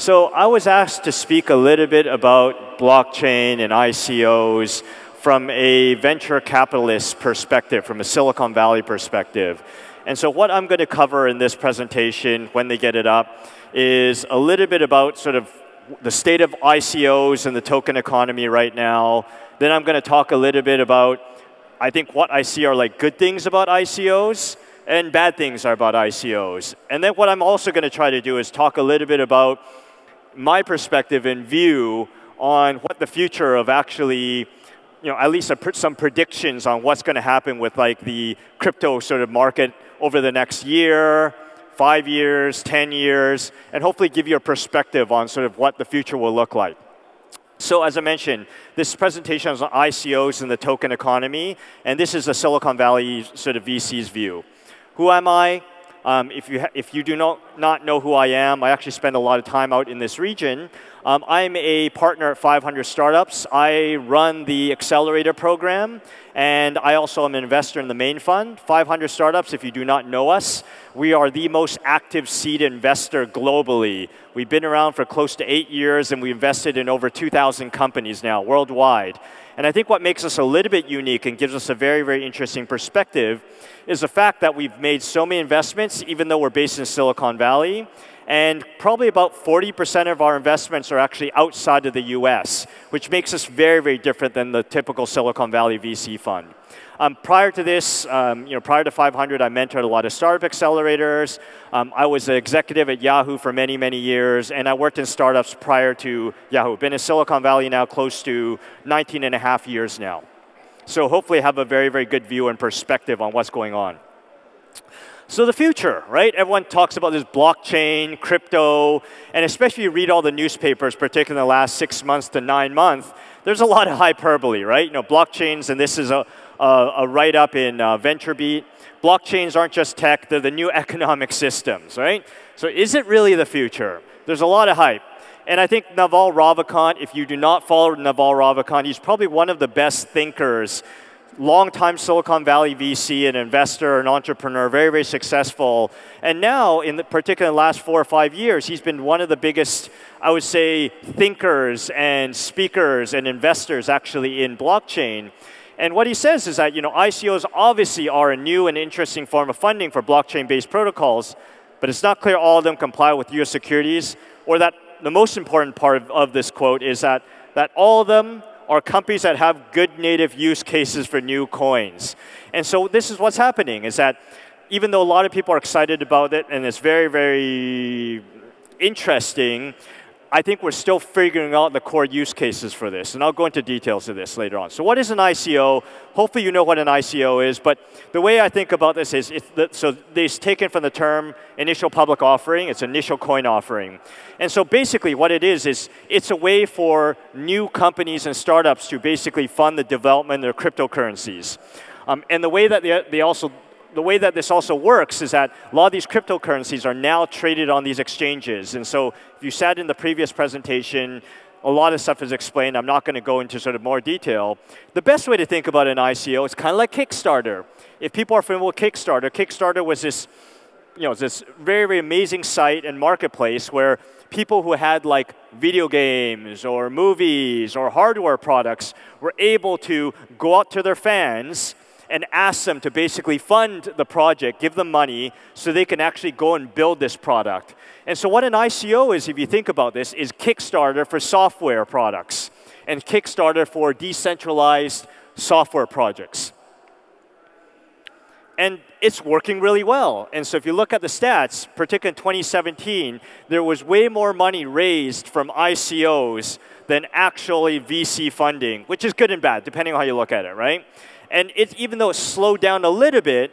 So I was asked to speak a little bit about blockchain and ICOs from a venture capitalist perspective, from a Silicon Valley perspective. And so what I'm going to cover in this presentation, when they get it up, is a little bit about sort of the state of ICOs and the token economy right now. Then I'm going to talk a little bit about, I think, what I see are like good things about ICOs and bad things are about ICOs. And then what I'm also going to try to do is talk a little bit about my perspective and view on what the future of actually, at least some predictions on what's going to happen with like the crypto sort of market over the next year, 5 years, 10 years, and hopefully give you a perspective on sort of what the future will look like. So as I mentioned, this presentation is on ICOs and the token economy, and this is the Silicon Valley sort of VC's view. Who am I? If you do not know who I am, I actually spend a lot of time out in this region. I'm a partner at 500 Startups. I run the accelerator program, and I also am an investor in the main fund. 500 Startups, if you do not know us, we are the most active seed investor globally. We've been around for close to 8 years, and we invested in over 2,000 companies now worldwide. And I think what makes us a little bit unique and gives us a very, very interesting perspective is the fact that we've made so many investments, even though we're based in Silicon Valley. And probably about 40% of our investments are actually outside of the US, which makes us very, very different than the typical Silicon Valley VC fund. Prior to this, prior to 500, I mentored a lot of startup accelerators. I was an executive at Yahoo for many, many years, and I worked in startups prior to Yahoo. Been in Silicon Valley now close to 19 and a half years now. So hopefully I have a very, very good view and perspective on what's going on. So the future, right? Everyone talks about this blockchain, crypto, and especially you read all the newspapers, particularly in the last 6 months to 9 months, there's a lot of hyperbole, right? Blockchains, and this is a write-up in VentureBeat. Blockchains aren't just tech, they're the new economic systems, right? So is it really the future? There's a lot of hype. And I think Naval Ravikant, if you do not follow Naval Ravikant, he's probably one of the best thinkers, long-time Silicon Valley VC, an investor, an entrepreneur, very, very successful. And now, in the particular last 4 or 5 years, he's been one of the biggest, I would say, thinkers and speakers and investors actually in blockchain. And what he says is that ICOs obviously are a new and interesting form of funding for blockchain-based protocols, but it's not clear all of them comply with US securities, or that the most important part of this quote is that all of them are companies that have good native use cases for new coins. And so this is what's happening, is that even though a lot of people are excited about it and it's very, very interesting, I think we're still figuring out the core use cases for this. And I'll go into details of this later on. So what is an ICO? Hopefully you know what an ICO is. But the way I think about this is, so it's taken from the term initial public offering. It's initial coin offering. And so basically what it is it's a way for new companies and startups to basically fund the development of their cryptocurrencies. And the way that the way that this also works is that a lot of these cryptocurrencies are now traded on these exchanges. And so if you sat in the previous presentation, a lot of stuff is explained. I'm not going to go into sort of more detail. The best way to think about an ICO is kind of like Kickstarter. If people are familiar with Kickstarter, Kickstarter was this, this very, very amazing site and marketplace where people who had like video games or movies or hardware products were able to go out to their fans and ask them to basically fund the project, give them money, so they can actually go and build this product. And so what an ICO is, if you think about this, is Kickstarter for software products and Kickstarter for decentralized software projects. And it's working really well. And so if you look at the stats, particularly in 2017, there was way more money raised from ICOs than actually VC funding, which is good and bad, depending on how you look at it, right? And even though it slowed down a little bit,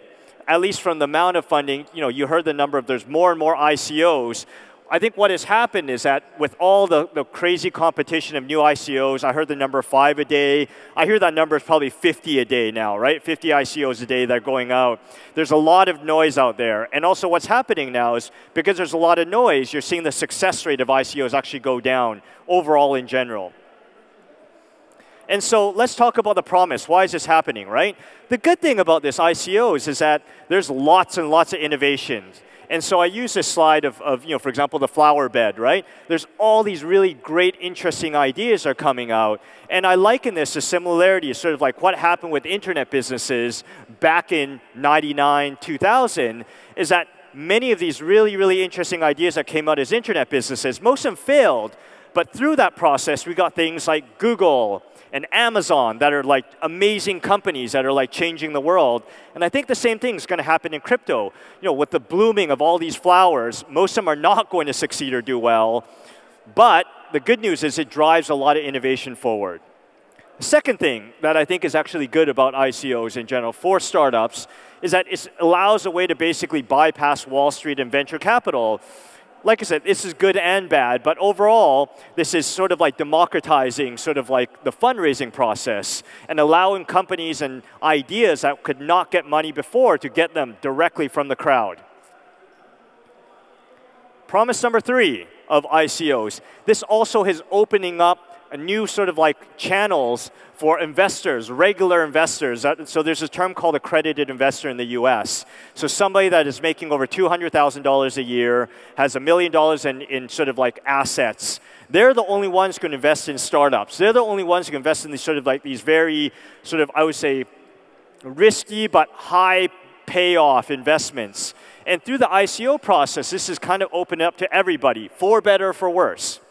at least from the amount of funding, you heard the number of there's more and more ICOs. I think what has happened is that with all the crazy competition of new ICOs, I heard the number 5 a day. I hear that number is probably 50 a day now, right? 50 ICOs a day that are going out. There's a lot of noise out there. And also what's happening now is because there's a lot of noise, you're seeing the success rate of ICOs actually go down overall in general. And so let's talk about the promise. Why is this happening, right? The good thing about this ICOs is that there's lots and lots of innovations. And so I use this slide of for example, the flower bed, right? There's all these really great, interesting ideas are coming out. And I liken this to similarity, sort of like what happened with internet businesses back in 99, 2000, is that many of these really, really interesting ideas that came out as internet businesses, most of them failed. But through that process, we got things like Google and Amazon that are like amazing companies that are like changing the world. And I think the same thing is going to happen in crypto. With the blooming of all these flowers, most of them are not going to succeed or do well. But the good news is it drives a lot of innovation forward. The second thing that I think is actually good about ICOs in general for startups is that it allows a way to basically bypass Wall Street and venture capital. Like I said, this is good and bad, but overall, this is sort of like democratizing sort of like the fundraising process and allowing companies and ideas that could not get money before to get them directly from the crowd. Promise number 3 of ICOs. This also is opening up a new sort of like channels for investors, regular investors. So there's a term called accredited investor in the US. So somebody that is making over $200,000 a year, has $1 million in sort of like assets. They're the only ones who can invest in startups. They're the only ones who can invest in these sort of like these very sort of, I would say, risky but high payoff investments. And through the ICO process, this is kind of opened up to everybody, for better or for worse.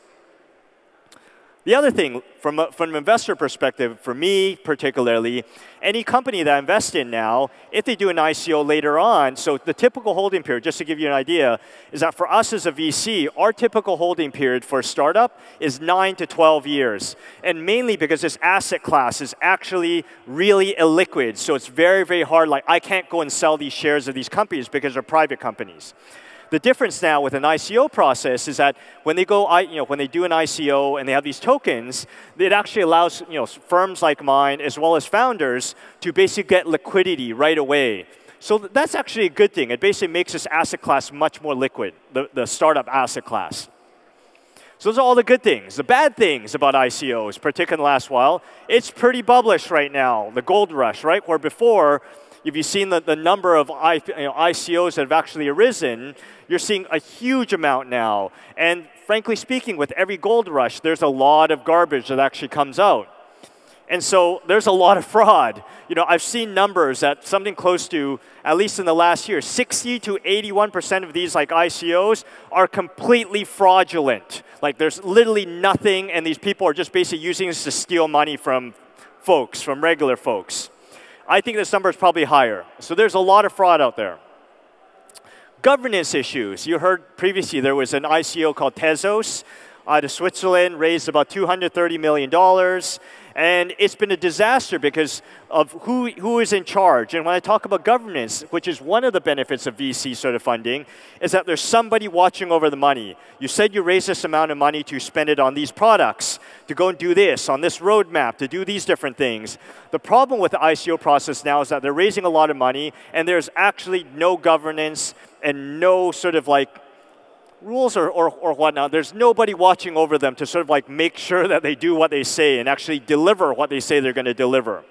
The other thing, from an investor perspective, for me particularly, any company that I invest in now, if they do an ICO later on, so the typical holding period, just to give you an idea, is that for us as a VC, our typical holding period for a startup is 9 to 12 years. And mainly because this asset class is actually really illiquid. So it's very, very hard. Like, I can't go and sell these shares of these companies because they're private companies. The difference now with an ICO process is that when they go, when they do an ICO and they have these tokens, it actually allows firms like mine as well as founders to basically get liquidity right away. So that's actually a good thing. It basically makes this asset class much more liquid, the startup asset class. So those are all the good things. The bad things about ICOs, particularly in the last while, it's pretty bubblish right now, the gold rush, right? Where before, if you've seen the number of ICOs that have actually arisen, you're seeing a huge amount now. And frankly speaking, with every gold rush, there's a lot of garbage that actually comes out. And so there's a lot of fraud. I've seen numbers that something close to, at least in the last year, 60 to 81% of these like ICOs are completely fraudulent. Like there's literally nothing, and these people are just basically using this to steal money from folks, from regular folks. I think this number is probably higher. So there's a lot of fraud out there. Governance issues. You heard previously there was an ICO called Tezos out of Switzerland, raised about $230 million. And it's been a disaster because of who is in charge. And when I talk about governance, which is one of the benefits of VC sort of funding, is that there's somebody watching over the money. You said you raised this amount of money to spend it on these products, to go and do this, on this roadmap, to do these different things. The problem with the ICO process now is that they're raising a lot of money, and there's actually no governance and no sort of like rules or whatnot. There's nobody watching over them to sort of like make sure that they do what they say and actually deliver what they say they're going to deliver.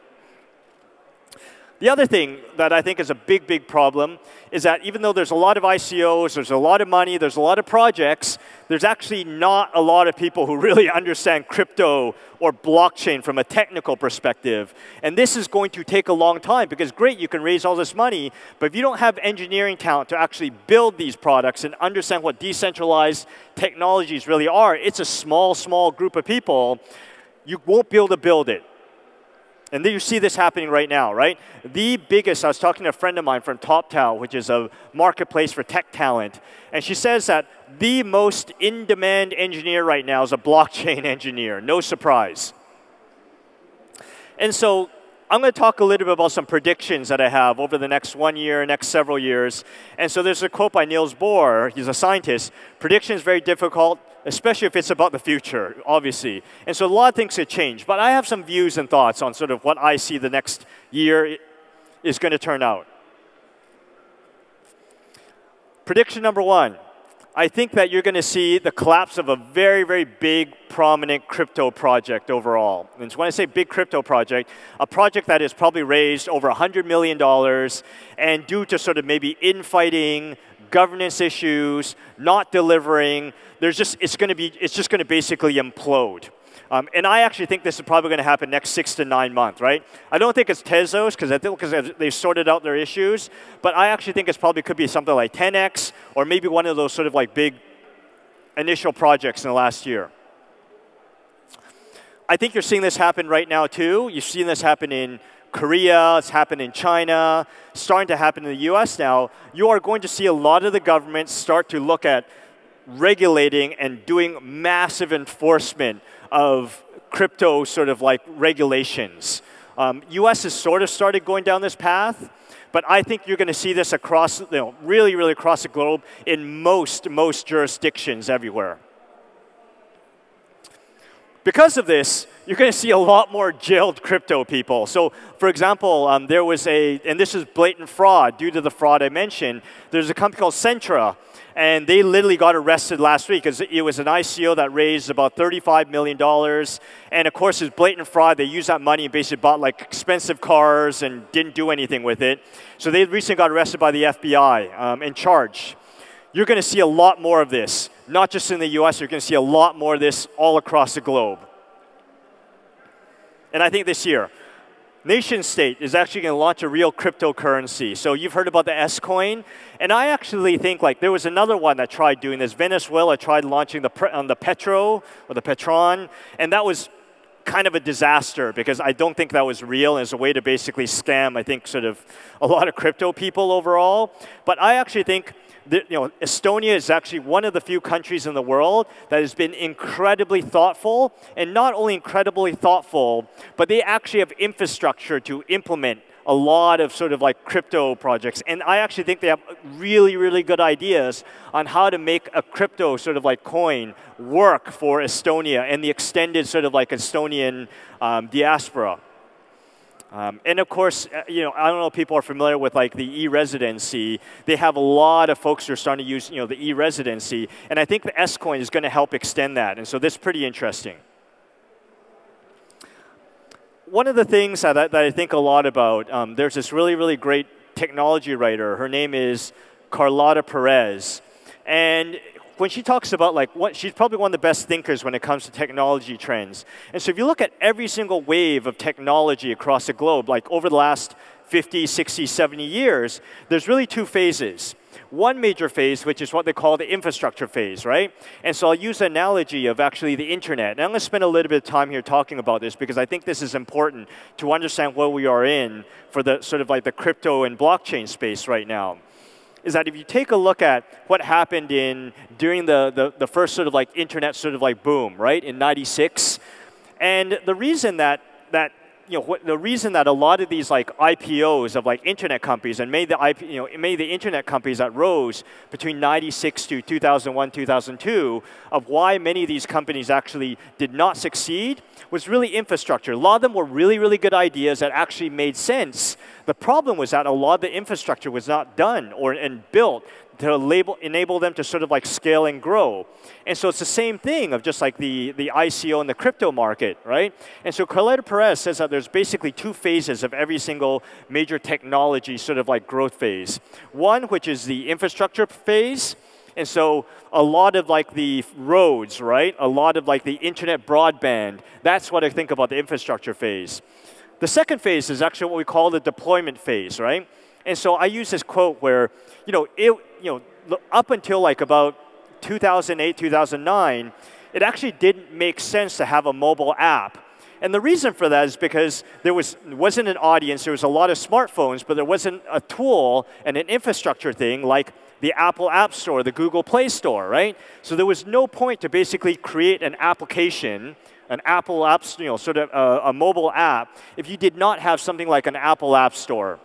The other thing that I think is a big, big problem is that even though there's a lot of ICOs, there's a lot of money, there's a lot of projects, there's actually not a lot of people who really understand crypto or blockchain from a technical perspective. And this is going to take a long time because, great, you can raise all this money, but if you don't have engineering talent to actually build these products and understand what decentralized technologies really are, it's a small, small group of people, you won't be able to build it. And then you see this happening right now, right? The biggest, I was talking to a friend of mine from TopTal, which is a marketplace for tech talent. And she says that the most in-demand engineer right now is a blockchain engineer. No surprise. And so I'm going to talk a little bit about some predictions that I have over the next 1 year, next several years. And so there's a quote by Niels Bohr. He's a scientist. Prediction is very difficult, especially if it's about the future, obviously. And so a lot of things could change. But I have some views and thoughts on sort of what I see the next year is going to turn out. Prediction number 1. I think that you're going to see the collapse of a very, very big, prominent crypto project overall. And so when I say big crypto project, a project that has probably raised over $100 million, and due to sort of maybe infighting, governance issues, not delivering. It's just going to basically implode. And I actually think this is probably going to happen next 6 to 9 months, right? I don't think it's Tezos because they've sorted out their issues, but I actually think it probably could be something like 10x or maybe one of those sort of like big initial projects in the last year. I think you're seeing this happen right now too. You've seen this happen in Korea, it's happened in China, starting to happen in the US now. You are going to see a lot of the governments start to look at regulating and doing massive enforcement of crypto sort of like regulations. US has sort of started going down this path, but I think you're going to see this across, really, really across the globe in most jurisdictions everywhere. Because of this, you're going to see a lot more jailed crypto people. So, for example, there was and this is blatant fraud due to the fraud I mentioned. There's a company called Centra, and they literally got arrested last week because it was an ICO that raised about $35 million. And of course, it's blatant fraud. They used that money and basically bought like expensive cars and didn't do anything with it. So they recently got arrested by the FBI and charged. You're going to see a lot more of this. Not just in the US, you're going to see a lot more of this all across the globe. And I think this year, nation state is actually going to launch a real cryptocurrency. So you've heard about the S-coin. And I actually think like there was another one that tried doing this. Venezuela tried launching the Petro or the Petron. And that was kind of a disaster because I don't think that was real. And it's a way to basically scam, I think, sort of a lot of crypto people overall. But I actually think Estonia is actually one of the few countries in the world that has been incredibly thoughtful, and not only incredibly thoughtful, but they actually have infrastructure to implement a lot of sort of like crypto projects. And I actually think they have really, really good ideas on how to make a crypto sort of like coin work for Estonia and the extended sort of like Estonian diaspora. And of course, I don't know if people are familiar with like the e-residency. They have a lot of folks who are starting to use the e-residency. And I think the S-coin is going to help extend that. And so this is pretty interesting. One of the things that I think a lot about, there's this really, really great technology writer. Her name is Carlota Perez. And when she talks about she's probably one of the best thinkers when it comes to technology trends. And so if you look at every single wave of technology across the globe, like over the last 50, 60, 70 years, there's really two phases. One major phase, which is what they call the infrastructure phase, right? And so I'll use an analogy of actually the internet. And I'm going to spend a little bit of time here talking about this because I think this is important to understand where we are in for the sort of like the crypto and blockchain space right now. Is that if you take a look at what happened during the first sort of like internet sort of like boom, right, in '96, and the reason that a lot of these like IPOs of like internet companies and made the internet companies that rose between '96 to 2001, 2002, of why many of these companies actually did not succeed was really infrastructure. A lot of them were really, really good ideas that actually made sense. The problem was that a lot of the infrastructure was not done and built to enable them to sort of like scale and grow. And so it's the same thing of just like the ICO and the crypto market, right? And so Carlota Perez says that there's basically two phases of every single major technology sort of like growth phase. One, which is the infrastructure phase. And so a lot of like the roads, right? A lot of like the internet broadband. That's what I think about the infrastructure phase. The second phase is actually what we call the deployment phase, right? And so I use this quote where, up until like about 2008, 2009, it actually didn't make sense to have a mobile app. And the reason for that is because there wasn't an audience, there was a lot of smartphones, but there wasn't a tool and an infrastructure thing like the Apple App Store, the Google Play Store, right? So there was no point to basically create an application, an Apple App, sort of a mobile app, if you did not have something like an Apple App Store.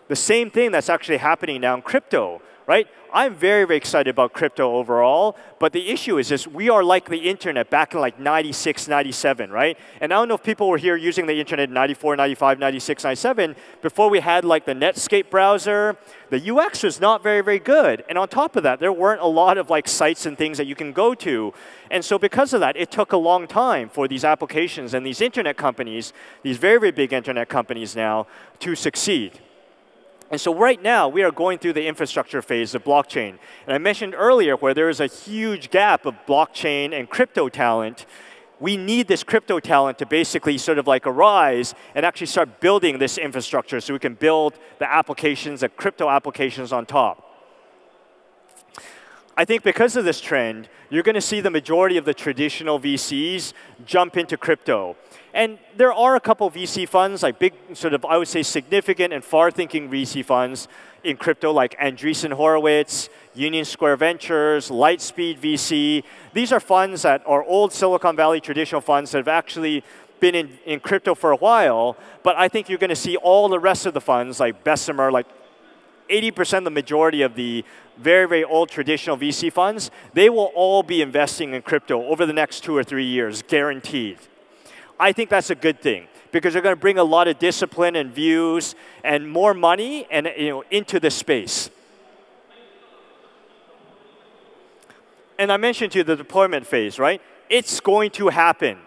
The same thing that's actually happening now in crypto, right? I'm very, very excited about crypto overall, but the issue is this, we are like the internet back in like 96, 97, right? And I don't know if people were here using the internet in 94, 95, 96, 97, before we had like the Netscape browser. The UX was not very, very good. And on top of that, there weren't a lot of like sites and things that you can go to. And so because of that, it took a long time for these applications and these internet companies, these very, very big internet companies now, to succeed. And so right now, we are going through the infrastructure phase of blockchain. And I mentioned earlier where there is a huge gap of blockchain and crypto talent. We need this crypto talent to basically sort of like arise and actually start building this infrastructure so we can build the applications, the crypto applications on top. I think because of this trend, you're going to see the majority of the traditional VCs jump into crypto. And there are a couple of VC funds, like big, sort of, I would say, significant and far-thinking VC funds in crypto, like Andreessen Horowitz, Union Square Ventures, Lightspeed VC. These are funds that are old Silicon Valley traditional funds that have actually been in crypto for a while. But I think you're going to see all the rest of the funds, like Bessemer, like 80% the majority of the very, very old traditional VC funds, they will all be investing in crypto over the next 2 or 3 years, guaranteed. I think that's a good thing because they're going to bring a lot of discipline and views and more money and, into this space. And I mentioned to you the deployment phase, right? It's going to happen.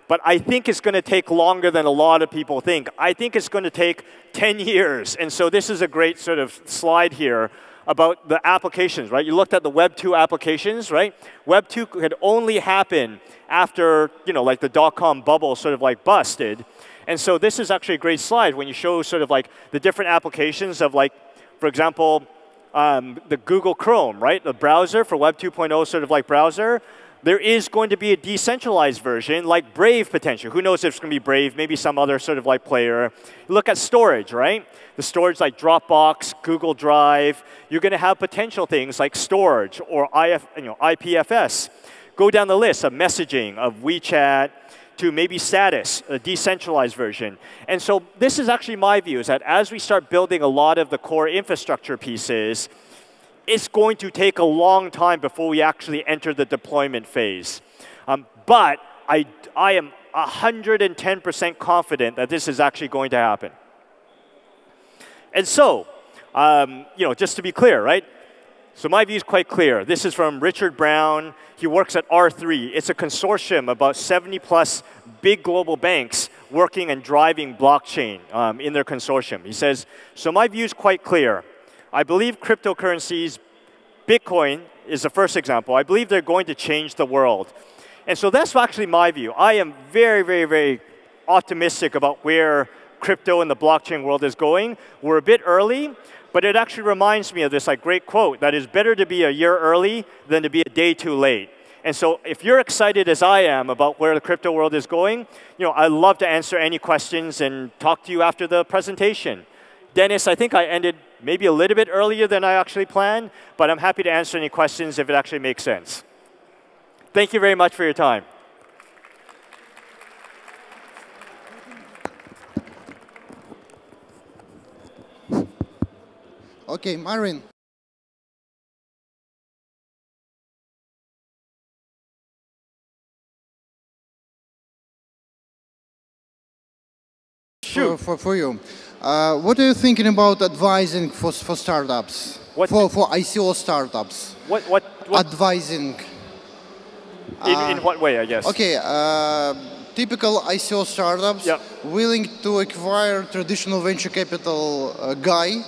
But I think it's going to take longer than a lot of people think. I think it's going to take 10 years. And so this is a great sort of slide here about the applications, right? You looked at the Web 2 applications, right? Web 2 could only happen after, like the dot-com bubble sort of like busted. And so this is actually a great slide when you show sort of like the different applications of like, for example, the Google Chrome, right? The browser for Web 2.0 sort of like browser. There is going to be a decentralized version, like Brave potentially. Who knows if it's going to be Brave, maybe some other sort of like player. Look at storage, right? The storage like Dropbox, Google Drive. You're going to have potential things like storage or IPFS. Go down the list of messaging, of WeChat, to maybe status, a decentralized version. And so this is actually my view, is that as we start building a lot of the core infrastructure pieces, it's going to take a long time before we actually enter the deployment phase. But I am 110% confident that this is actually going to happen. And so, just to be clear, right? So my view is quite clear. This is from Richard Brown. He works at R3. It's a consortium about 70+ big global banks working and driving blockchain in their consortium. He says, so my view is quite clear. I believe cryptocurrencies, Bitcoin is the first example. I believe they're going to change the world. And so that's actually my view. I am very, very, very optimistic about where crypto and the blockchain world is going. We're a bit early, but it actually reminds me of this great quote that is better to be a year early than to be a day too late. And so if you're excited as I am about where the crypto world is going, I'd love to answer any questions and talk to you after the presentation. Dennis, I think I ended maybe a little bit earlier than I actually planned, but I'm happy to answer any questions if it actually makes sense. Thank you very much for your time. Okay, Marvin. For you. What are you thinking about advising for startups? For ICO startups? What? Advising. In what way, I guess? Okay, typical ICO startups willing to acquire traditional venture capital guy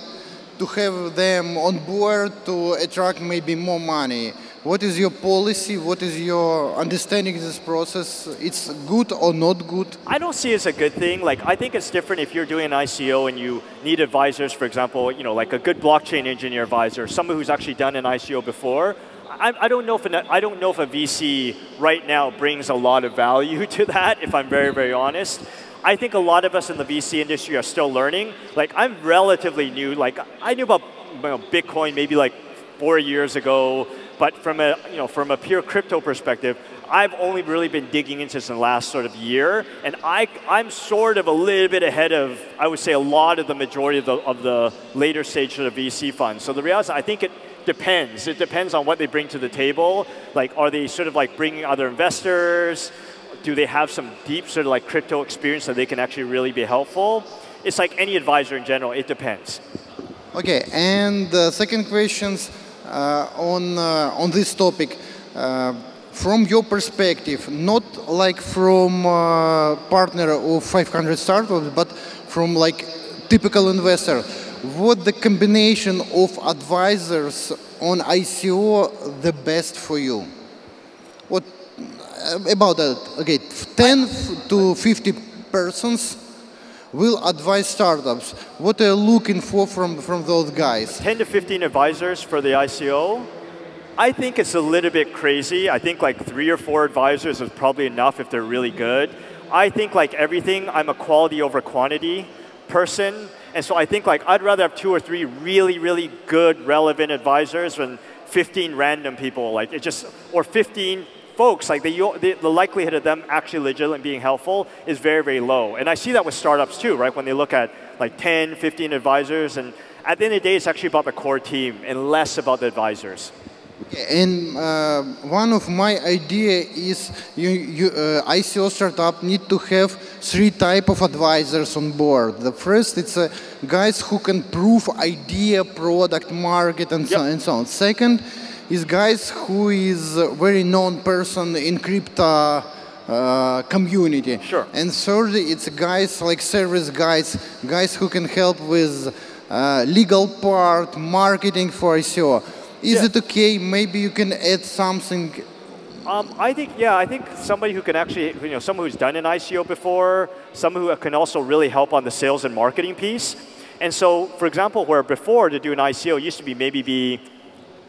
to have them on board to attract maybe more money. What is your policy? What is your understanding of this process? It's good or not good? I don't see it as a good thing. I think it's different if you're doing an ICO and you need advisors, for example, like a good blockchain engineer advisor, someone who's actually done an ICO before. I don't know if a VC right now brings a lot of value to that, if I'm very, very honest. I think a lot of us in the VC industry are still learning. I'm relatively new. I knew about Bitcoin maybe 4 years ago. But from a pure crypto perspective, I've only really been digging into this in the last sort of year, and I'm sort of a little bit ahead of, I would say, a lot of the majority of the later stage sort of VC funds. So the reality is, I think it depends. It depends on what they bring to the table. Are they sort of bringing other investors? Do they have some deep sort of crypto experience that they can actually really be helpful? It's like any advisor in general. It depends. Okay, and the second questions. On this topic, from your perspective, not from partner of 500 startups, but from typical investor, what the combination of advisors on ICO the best for you? What about that? Okay, 10 to 50 persons will advise startups. What are you looking for from those guys? 10 to 15 advisors for the ICO? I think it's a little bit crazy. I think like 3 or 4 advisors is probably enough if they're really good. I think like everything, I'm a quality over quantity person. And so I think like I'd rather have 2 or 3 really, really good, relevant advisors than 15 random people. Like it just, or 15 folks, like the likelihood of them actually legitimately being helpful is very, very low. And I see that with startups too, right? When they look at like 10, 15 advisors. And at the end of the day, it's actually about the core team and less about the advisors. And one of my idea is ICO startup need to have 3 type of advisors on board. The first, it's guys who can prove idea, product, market, and so on. Second is guys who is a very known person in crypto community. Sure. And third, it's guys like service guys who can help with legal part, marketing for ICO. Is it okay? Maybe you can add something. I think somebody who can actually, someone who's done an ICO before, someone who can also really help on the sales and marketing piece. And so, for example, where before to do an ICO used to be maybe be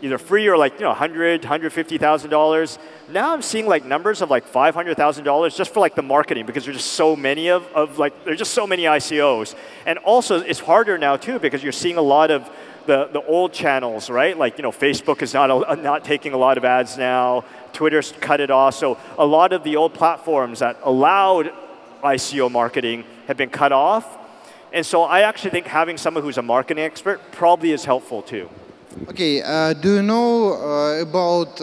either free or like $100,000, $150,000. Now I'm seeing like numbers of like $500,000 just for like the marketing because there's just so many there's just so many ICOs. And also it's harder now too because you're seeing a lot of the old channels, right? Like, Facebook is not taking a lot of ads now. Twitter's cut it off. So a lot of the old platforms that allowed ICO marketing have been cut off. And so I actually think having someone who's a marketing expert probably is helpful too. Okay, do you know about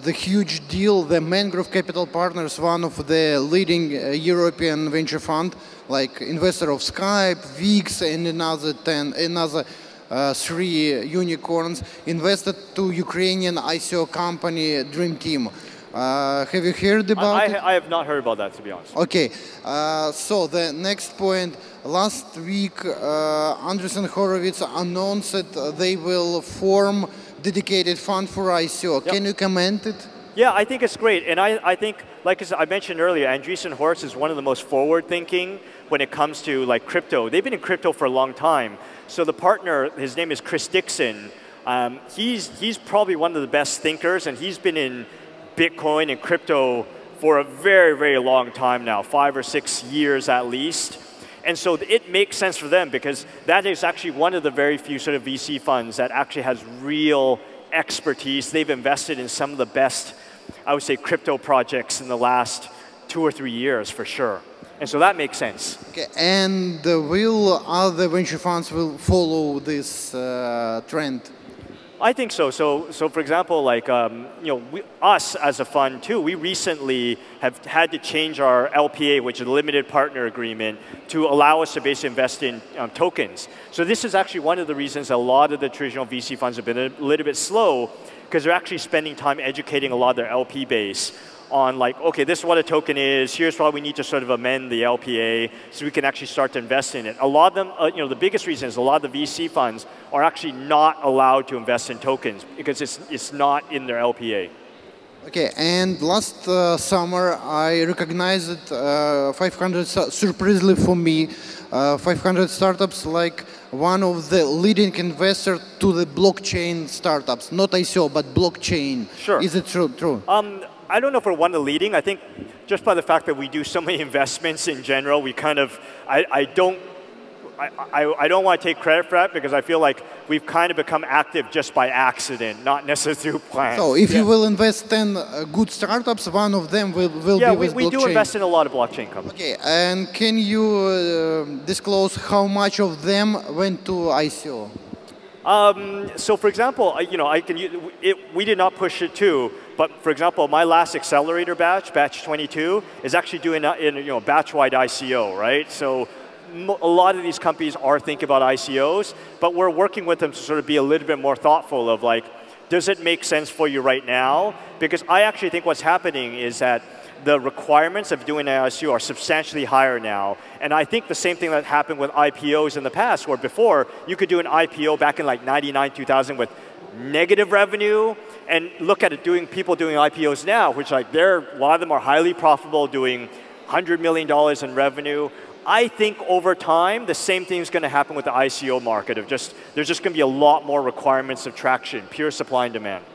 the huge deal, the Mangrove Capital Partners, one of the leading European venture fund, like investor of Skype, VIX, and another 3 unicorns, invested to Ukrainian ICO company Dream Team. Have you heard about it? I have not heard about that, to be honest. Okay, so the next point. Last week, Andreessen Horowitz announced that they will form dedicated fund for ICO. Can you comment it? Yeah, I think it's great. And I think, like I mentioned earlier, Andreessen Horowitz is one of the most forward-thinking when it comes to like crypto. They've been in crypto for a long time. So the partner, his name is Chris Dixon. He's probably one of the best thinkers, and he's been in Bitcoin and crypto for a very, very long time now, 5 or 6 years at least. And so it makes sense for them because that is actually one of the very few sort of VC funds that actually has real expertise. They've invested in some of the best, I would say, crypto projects in the last 2 or 3 years for sure. And so that makes sense. Okay. And will other venture funds will follow this trend? I think so. So for example, like us as a fund too, we recently have had to change our LPA, which is a limited partner agreement, to allow us to basically invest in tokens. So this is actually one of the reasons a lot of the traditional VC funds have been a little bit slow, because they're actually spending time educating a lot of their LP base on like, okay, this is what a token is, here's why we need to sort of amend the LPA so we can actually start to invest in it. A lot of them, the biggest reason is a lot of the VC funds are actually not allowed to invest in tokens because it's not in their LPA. Okay, and last summer I recognized 500, surprisingly for me, 500 startups like one of the leading investors to the blockchain startups, not ICO, but blockchain. Sure. Is it true? I don't know if we're one of the leading. I think just by the fact that we do so many investments in general, we kind of, I don't want to take credit for that because I feel like we've kind of become active just by accident, not necessarily through plans. So if you will invest 10 good startups, one of them will be with blockchain. Yeah, we do invest in a lot of blockchain companies. Okay, and can you disclose how much of them went to ICO? So for example, we did not push it too, but for example, my last accelerator batch 22, is actually doing a batch-wide ICO, right? So a lot of these companies are thinking about ICOs, but we're working with them to sort of be a little bit more thoughtful of like, does it make sense for you right now? Because I actually think what's happening is that the requirements of doing an ICO are substantially higher now. And I think the same thing that happened with IPOs in the past, where before you could do an IPO back in like 99, 2000 with negative revenue, and look at it people doing IPOs now, which like a lot of them are highly profitable, doing $100 million in revenue. I think over time, the same thing is going to happen with the ICO market. There's just going to be a lot more requirements of traction, pure supply and demand.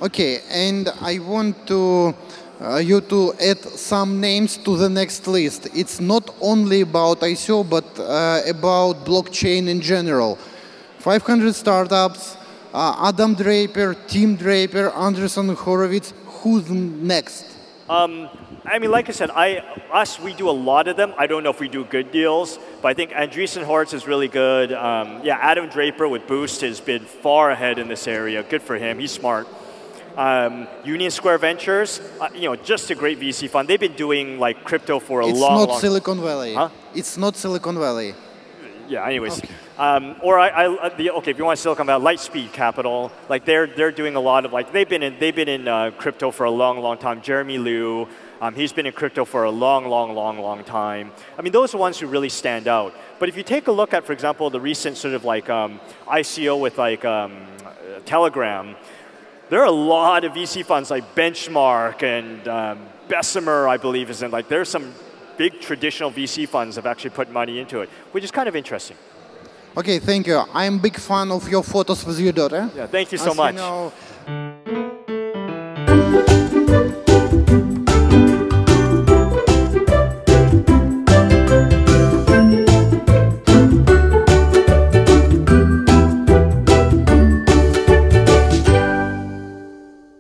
Okay, and I want you to add some names to the next list. It's not only about ICO, but about blockchain in general. 500 startups, Adam Draper, Tim Draper, Andreessen Horowitz. Who's next? I mean, like I said, we do a lot of them. I don't know if we do good deals, but I think Andreessen Horowitz is really good. Yeah, Adam Draper with Boost has been far ahead in this area. Good for him. He's smart. Union Square Ventures, just a great VC fund. They've been doing like crypto for a long time. It's not Silicon Valley. Huh? It's not Silicon Valley. Yeah. Anyways, okay. Okay, if you want Silicon Valley, Lightspeed Capital, like they're doing a lot of like they've been in crypto for a long time. Jeremy Liu, he's been in crypto for a long time. I mean, those are the ones who really stand out. But if you take a look at, for example, the recent sort of like ICO with like Telegram, there are a lot of VC funds like Benchmark and Bessemer, I believe, is in. Like there's some big traditional VC funds have actually put money into it, which is kind of interesting. Okay, thank you. I'm a big fan of your photos with your daughter. Yeah, thank you so much. You know,